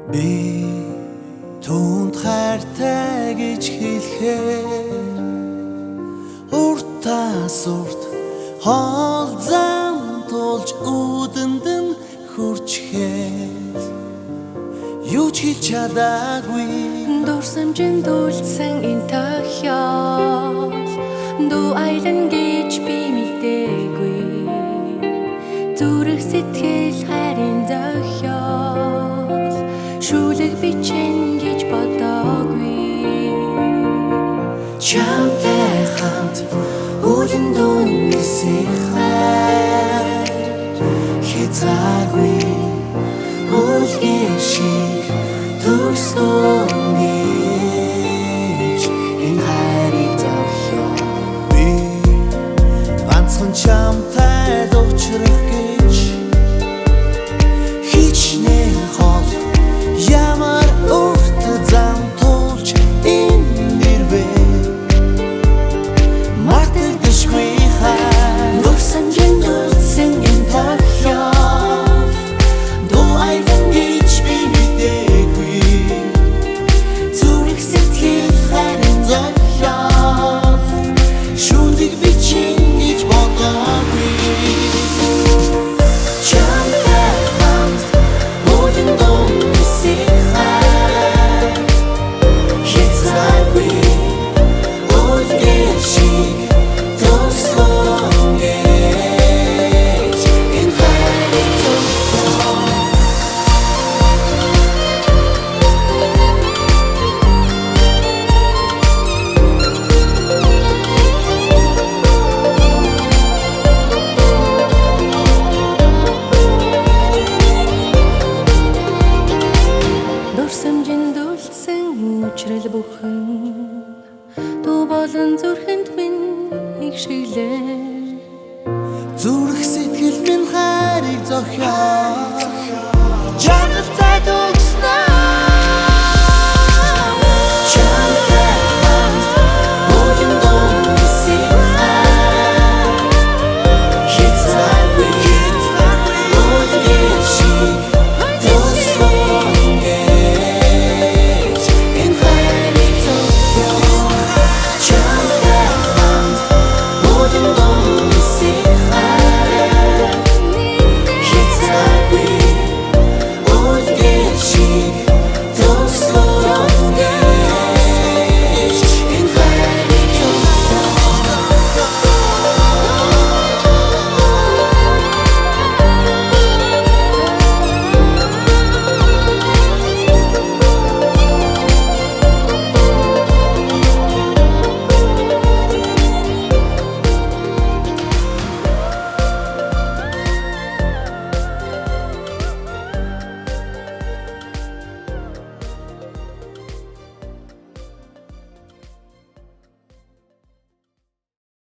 Би түүнд хайртай гэж хэлэхээр уртаас урт хоол зам тулж үүдэнд нь хүрчгээд юу ч хийж чадаагүй дурсамжинд үлдсэн энэ тохиол дуу айлан гэж би мэдээгүй зүрх сэтгэл хайрын зохиол шүлэг бичэн гэж бодоогүй чамтай хамт үлэн дүүнээс хайр хязгааргүй